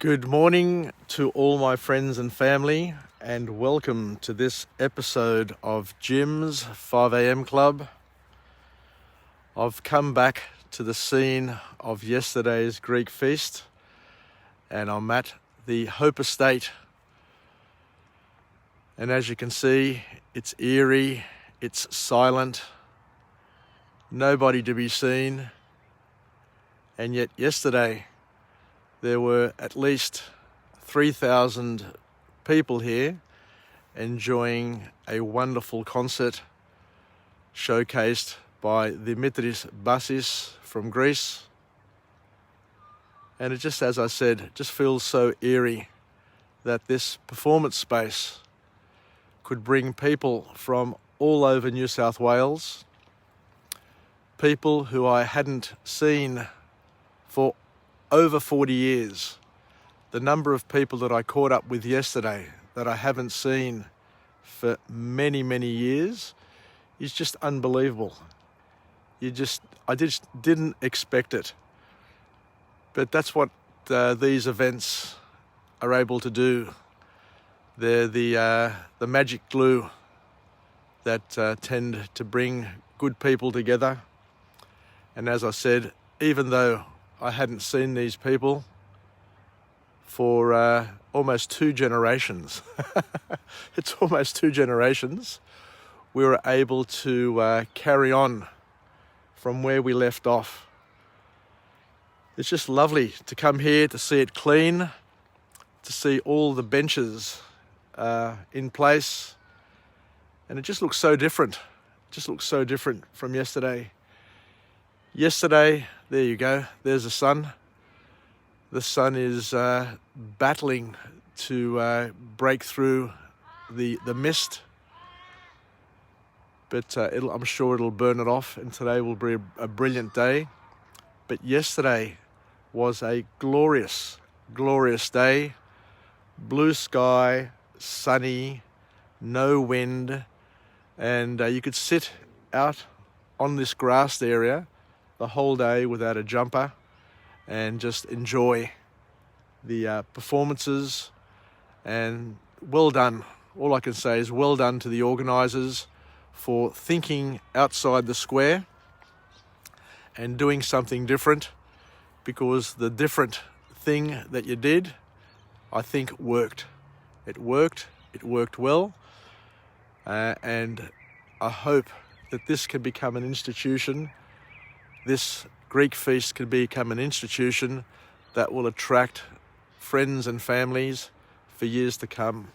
Good morning to all my friends and family, and welcome to this episode of Jim's 5am Club. I've come back to the scene of yesterday's Greek feast, and I'm at the Hope Estate. And as you can see, it's eerie, it's silent, nobody to be seen. And yet yesterday, there were at least 3,000 people here enjoying a wonderful concert showcased by Dimitris Bassis from Greece. And it just, as I said, just feels so eerie that this performance space could bring people from all over New South Wales, people who I hadn't seen for over 40 years. The number of people that I caught up with yesterday that I haven't seen for many, many years is just unbelievable. I just didn't expect it. But that's what these events are able to do. They're the magic glue that tend to bring good people together. And as I said, even though I hadn't seen these people for almost 2 generations. It's almost 2 generations. We were able to carry on from where we left off. It's just lovely to come here, to see it clean, to see all the benches in place. And it just looks so different. It just looks so different from yesterday. Yesterday, there you go, there's the sun. The sun is battling to break through the mist, but I'm sure it'll burn it off, and today will be a brilliant day. But yesterday was a glorious, glorious day. Blue sky, sunny, no wind, and you could sit out on this grassed area the whole day without a jumper and just enjoy the performances. And well done. All I can say is well done to the organisers for thinking outside the square and doing something different, because the different thing that you did, I think, worked. It worked well, and I hope that this can become an institution. This Greek feast can become an institution that will attract friends and families for years to come.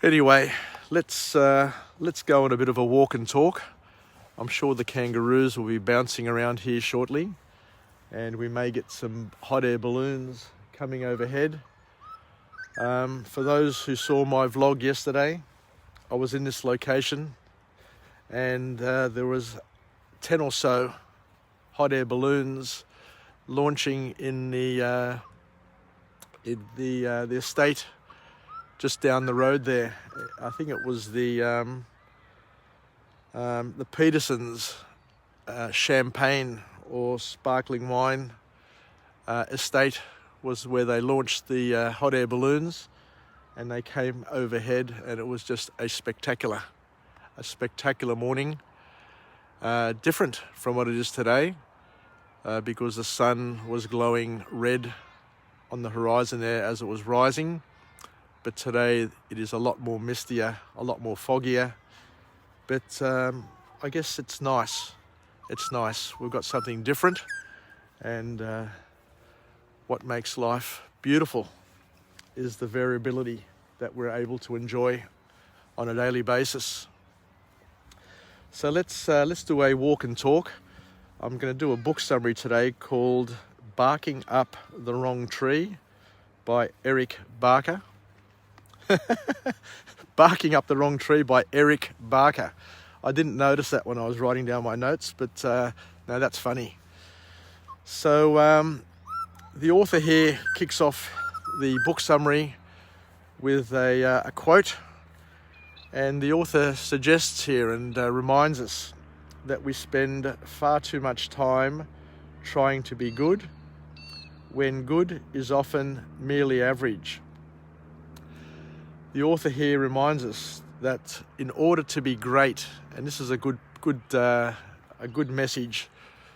Anyway, let's go on a bit of a walk and talk. I'm sure the kangaroos will be bouncing around here shortly, and we may get some hot air balloons coming overhead. For those who saw my vlog yesterday, I was in this location, and there was 10 or so hot air balloons launching in the estate just down the road there. I think it was the Petersons champagne or sparkling wine estate was where they launched the hot air balloons, and they came overhead, and it was just a spectacular morning. Different from what it is today, because the sun was glowing red on the horizon there as it was rising. But today it is a lot more mistier, a lot more foggier. But I guess it's nice. It's nice. We've got something different, and what makes life beautiful is the variability that we're able to enjoy on a daily basis. So let's do a walk and talk. I'm going to do a book summary today called Barking Up the Wrong Tree by Eric Barker. Barking Up the Wrong Tree by Eric Barker. I didn't notice that when I was writing down my notes, but no, that's funny. So the author here kicks off the book summary with a quote. And the author suggests here and reminds us that we spend far too much time trying to be good when good is often merely average. The author here reminds us that in order to be great, and this is a good message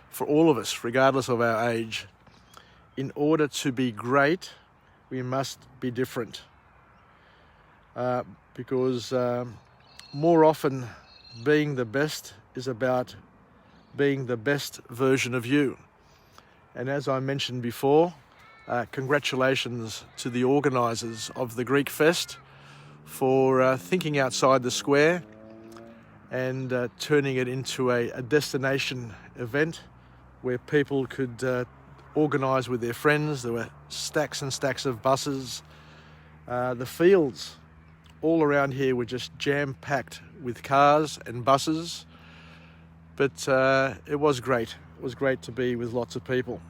for all of us, regardless of our age, in order to be great, we must be different. Because more often being the best is about being the best version of you. And as I mentioned before, congratulations to the organisers of the Greek Fest for thinking outside the square and turning it into a destination event where people could organise with their friends. There were stacks and stacks of buses. The fields all around here were just jam-packed with cars and buses, but it was great. It was great to be with lots of people.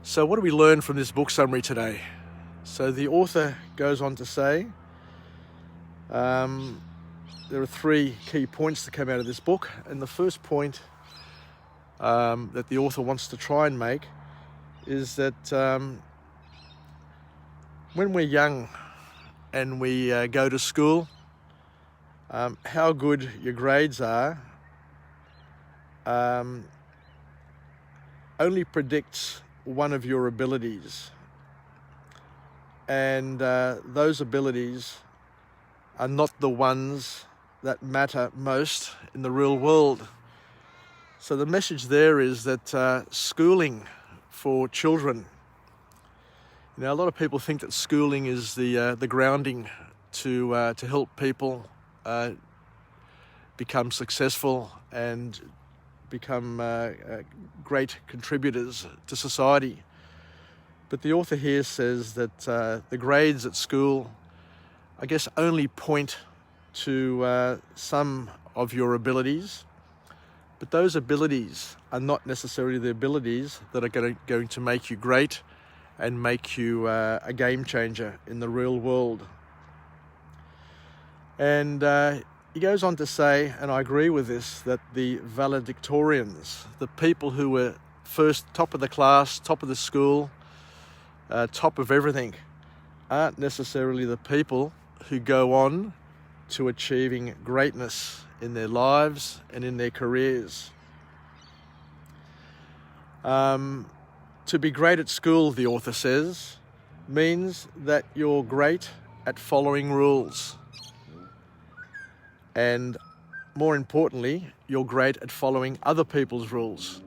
So what do we learn from this book summary today? So the author goes on to say there are 3 key points that come out of this book, and the first point that the author wants to try and make is that when we're young and we go to school, how good your grades are only predicts one of your abilities, and those abilities are not the ones that matter most in the real world. So the message there is that schooling for children, you know, a lot of people think that schooling is the grounding to help people become successful and become great contributors to society. But the author here says that the grades at school, I guess, only point to some of your abilities, but those abilities are not necessarily the abilities that are going to make you great and make you a game changer in the real world. And he goes on to say, and I agree with this, that the valedictorians, the people who were first top of the class, top of the school, top of everything, aren't necessarily the people who go on to achieving greatness in their lives and in their careers. To be great at school, the author says, means that you're great at following rules. And more importantly, you're great at following other people's rules.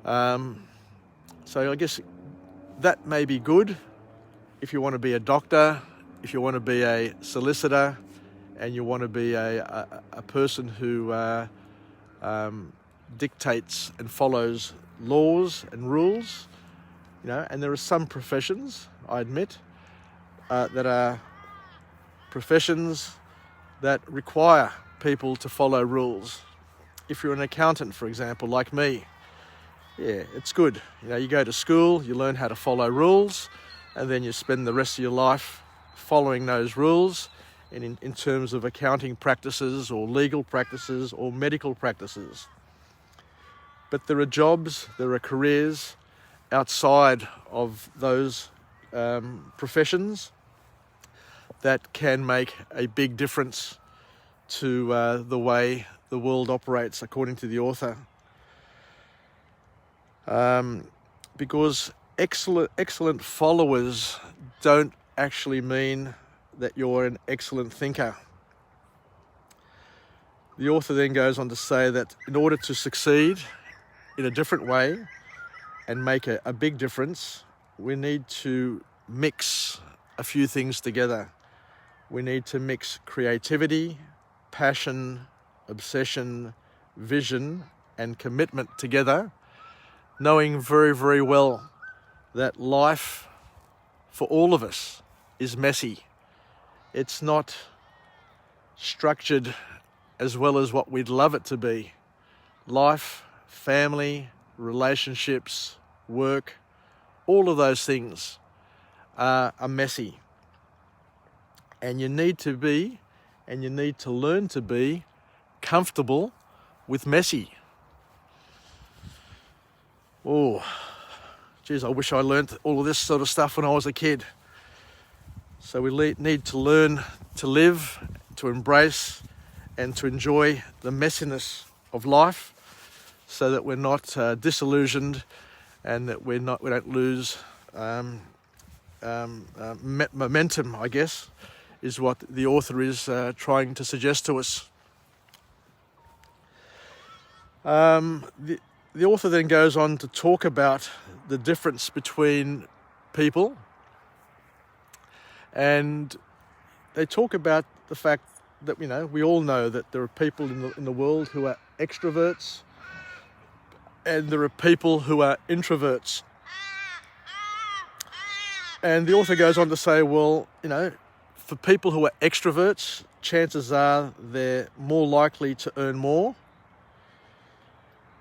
So I guess that may be good if you want to be a doctor, if you want to be a solicitor, and you want to be a person who dictates and follows laws and rules. You know, and there are some professions, I admit, that are professions that require people to follow rules. If you're an accountant, for example, like me, yeah, it's good. You know, you go to school, you learn how to follow rules, and then you spend the rest of your life following those rules in terms of accounting practices or legal practices or medical practices. But there are jobs, there are careers outside of those professions that can make a big difference to the way the world operates, according to the author. Because excellent followers don't actually mean that you're an excellent thinker. The author then goes on to say that in order to succeed in a different way and make a big difference, we need to mix a few things together. We need to mix creativity, passion, obsession, vision, and commitment together, knowing very, very well that life for all of us is messy. It's not structured as well as what we'd love it to be. Life, family, relationships, work, all of those things are messy. And you need to be, and you need to learn to be comfortable with messy. Oh, geez, I wish I learnt all of this sort of stuff when I was a kid. So we need to learn to live, to embrace, and to enjoy the messiness of life, so that we're not disillusioned, and that we don't lose momentum, I guess, is what the author is trying to suggest to us. The author then goes on to talk about the difference between people, and they talk about the fact that, you know, we all know that there are people in the world who are extroverts, and there are people who are introverts. And the author goes on to say, well, you know, for people who are extroverts, chances are they're more likely to earn more.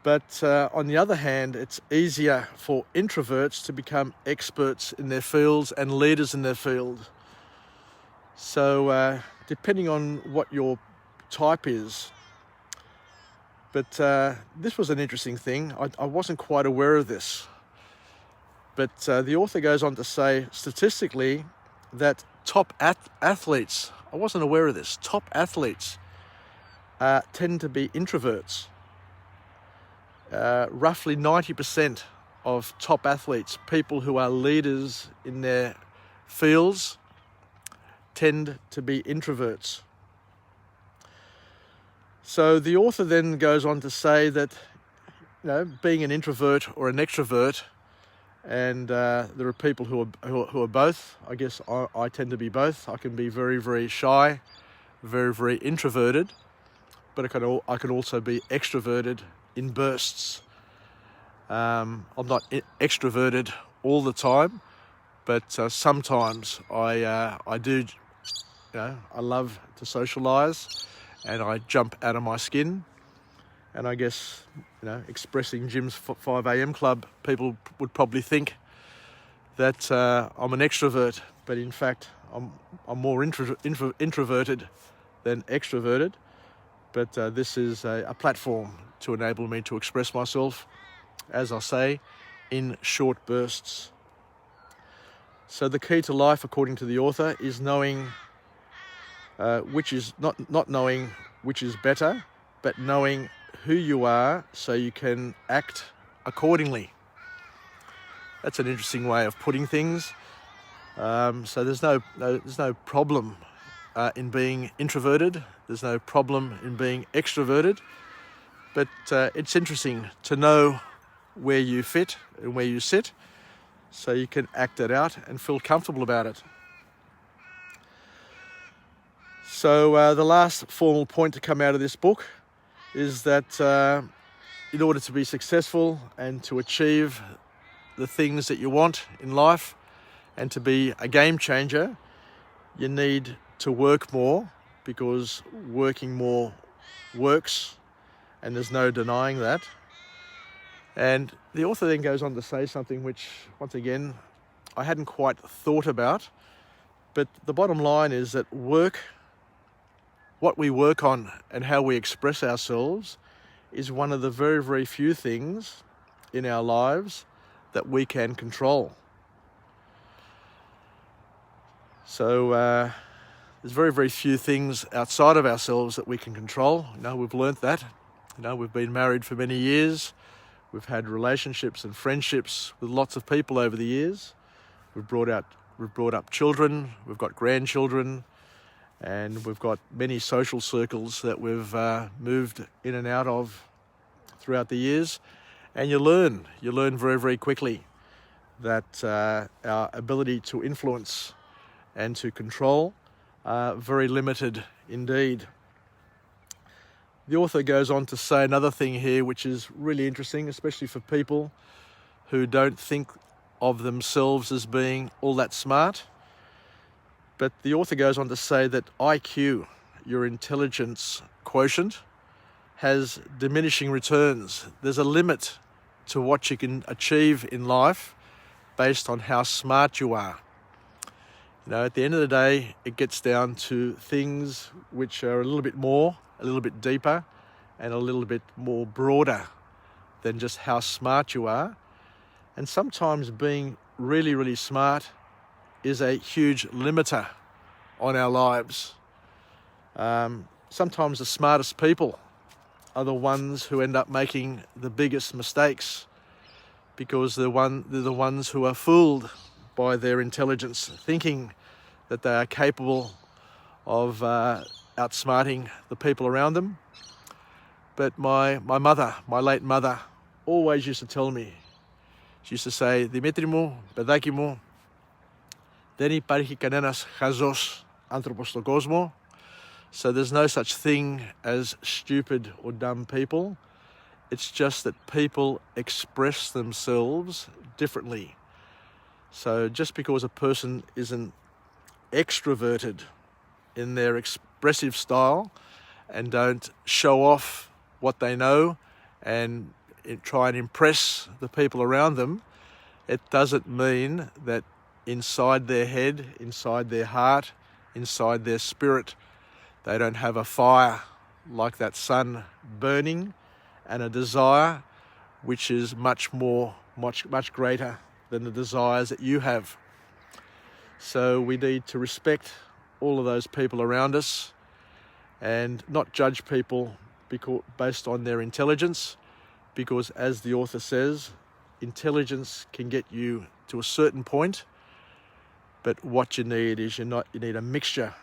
But on the other hand, it's easier for introverts to become experts in their fields and leaders in their field. So depending on what your type is. But this was an interesting thing. I wasn't quite aware of this. But the author goes on to say, statistically, that top athletes, I wasn't aware of this, top athletes tend to be introverts. Roughly 90% of top athletes, people who are leaders in their fields, tend to be introverts. So the author then goes on to say that, you know, being an introvert or an extrovert, and there are people who are both. I guess I tend to be both. I can be very, very shy, very, very introverted, but I can also be extroverted in bursts. I'm not extroverted all the time, but sometimes I do. You know, I love to socialise, and I jump out of my skin. And I guess, you know, expressing Jim's 5 a.m. club, people would probably think that I'm an extrovert, but in fact I'm more introverted than extroverted. But this is a platform to enable me to express myself, as I say, in short bursts. So the key to life, according to the author, is knowing which is not knowing which is better, but knowing who you are so you can act accordingly. That's an interesting way of putting things. So there's no problem in being introverted. There's no problem in being extroverted. But it's interesting to know where you fit and where you sit, so you can act it out and feel comfortable about it. So the last formal point to come out of this book is that in order to be successful and to achieve the things that you want in life and to be a game changer, you need to work more, because working more works, and there's no denying that. And the author then goes on to say something which, once again, I hadn't quite thought about, but the bottom line is that what we work on and how we express ourselves is one of the very, very few things in our lives that we can control. So there's very, very few things outside of ourselves that we can control. You know, we've learnt that. You know, we've been married for many years. We've had relationships and friendships with lots of people over the years. We've brought up children. We've got grandchildren. And we've got many social circles that we've moved in and out of throughout the years. And you learn very, very quickly that our ability to influence and to control are very limited indeed. The author goes on to say another thing here which is really interesting, especially for people who don't think of themselves as being all that smart. But the author goes on to say that IQ, your intelligence quotient, has diminishing returns. There's a limit to what you can achieve in life based on how smart you are. You know, at the end of the day, it gets down to things which are a little bit deeper, and a little bit more broader than just how smart you are. And sometimes being really, really smart is a huge limiter on our lives. Sometimes the smartest people are the ones who end up making the biggest mistakes, because they're the ones who are fooled by their intelligence, thinking that they are capable of outsmarting the people around them. But my mother, my late mother, always used to tell me, she used to say, Δημήτρη μου, παιδάκι μου, δεν υπάρχει κανένας χαζός άνθρωπος στον κόσμο. So there's no such thing as stupid or dumb people. It's just that people express themselves differently. So just because a person isn't extroverted in their expressive style and don't show off what they know and try and impress the people around them, it doesn't mean that inside their head, inside their heart, inside their spirit, they don't have a fire like that sun burning, and a desire which is much greater than the desires that you have. So we need to respect all of those people around us and not judge people based on their intelligence, because as the author says, intelligence can get you to a certain point, but what you need is you need a mixture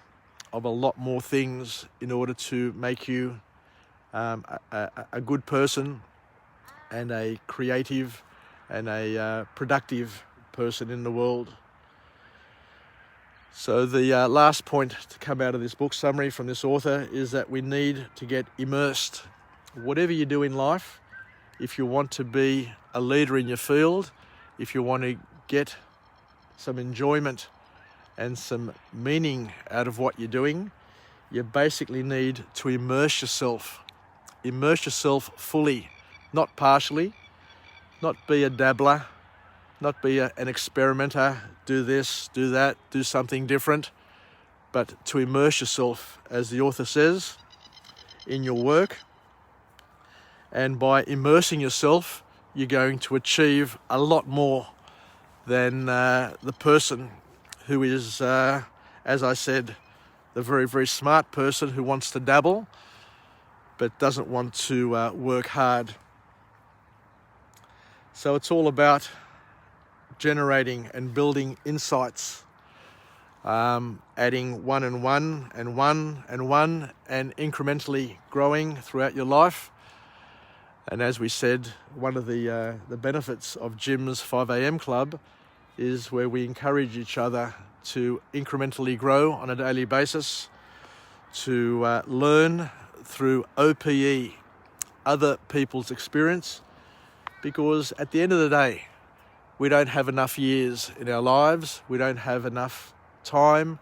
of a lot more things in order to make you a good person and a creative and a productive person in the world. So the last point to come out of this book summary from this author is that we need to get immersed. Whatever you do in life, if you want to be a leader in your field, if you want to get some enjoyment and some meaning out of what you're doing, you basically need to immerse yourself. Immerse yourself fully, not partially, not be a dabbler, not be an experimenter, do this, do that, do something different, but to immerse yourself, as the author says, in your work. And by immersing yourself, you're going to achieve a lot more than the person who is, as I said, the very, very smart person who wants to dabble but doesn't want to work hard. So it's all about generating and building insights, adding one and one and one and one, and incrementally growing throughout your life. And as we said, one of the benefits of Jim's 5 a.m. club is where we encourage each other to incrementally grow on a daily basis, to learn through OPE, other people's experience, because at the end of the day, we don't have enough years in our lives, we don't have enough time,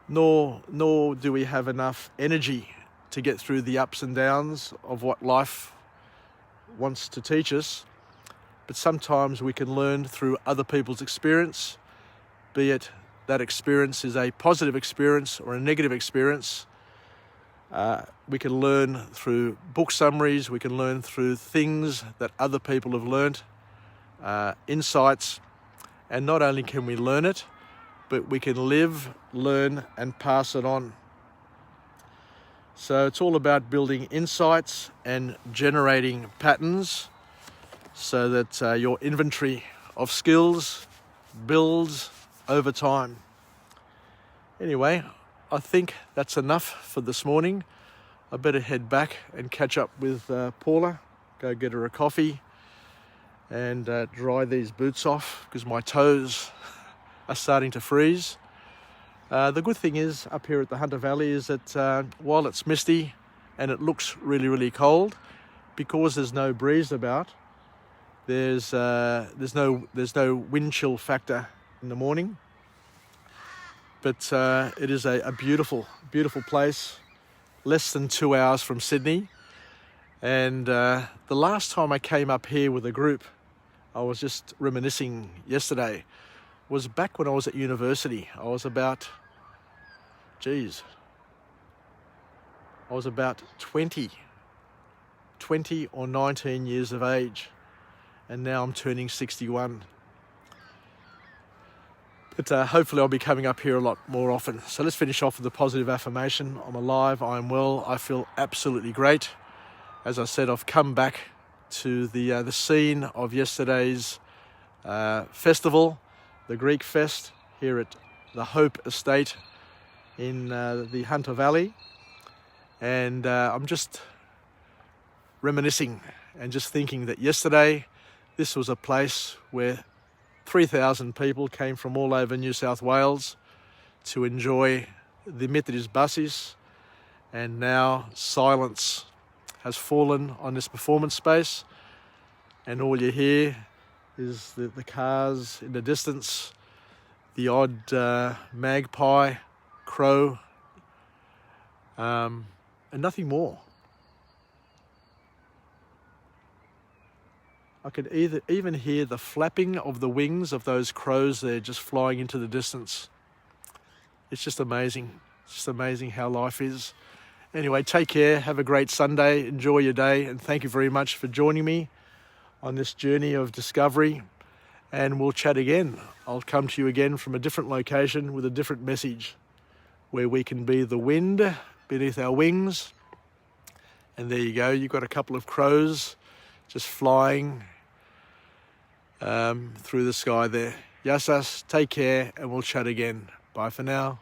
nor do we have enough energy to get through the ups and downs of what life wants to teach us. But sometimes we can learn through other people's experience, be it that experience is a positive experience or a negative experience. We can learn through book summaries, we can learn through things that other people have learnt, insights, and not only can we learn it, but we can live, learn, and pass it on. So it's all about building insights and generating patterns so that your inventory of skills builds over time. Anyway, I think that's enough for this morning. I better head back and catch up with Paula, go get her a coffee and dry these boots off because my toes are starting to freeze. The good thing is up here at the Hunter Valley is that while it's misty and it looks really, really cold, because there's no breeze about, there's no wind chill factor in the morning. But it is a beautiful, beautiful place, less than 2 hours from Sydney. And the last time I came up here with a group, I was just reminiscing yesterday, was back when I was at university. I was about 20 or 19 years of age. and now I'm turning 61. But hopefully I'll be coming up here a lot more often. So let's finish off with a positive affirmation. I'm alive, I'm well, I feel absolutely great. As I said, I've come back to the scene of yesterday's festival, the Greek Fest, here at the Hope Estate in the Hunter Valley. And I'm just reminiscing and just thinking that yesterday this was a place where 3,000 people came from all over New South Wales to enjoy the Mithridis Bassis, and now silence has fallen on this performance space, and all you hear is the cars in the distance, the odd magpie, crow, and nothing more. I could even hear the flapping of the wings of those crows there just flying into the distance. It's just amazing. It's just amazing how life is. Anyway, take care. Have a great Sunday. Enjoy your day. And thank you very much for joining me on this journey of discovery. And we'll chat again. I'll come to you again from a different location with a different message, where we can be the wind beneath our wings. And there you go. You've got a couple of crows just flying through the sky there. Yassas, take care, and we'll chat again. Bye for now.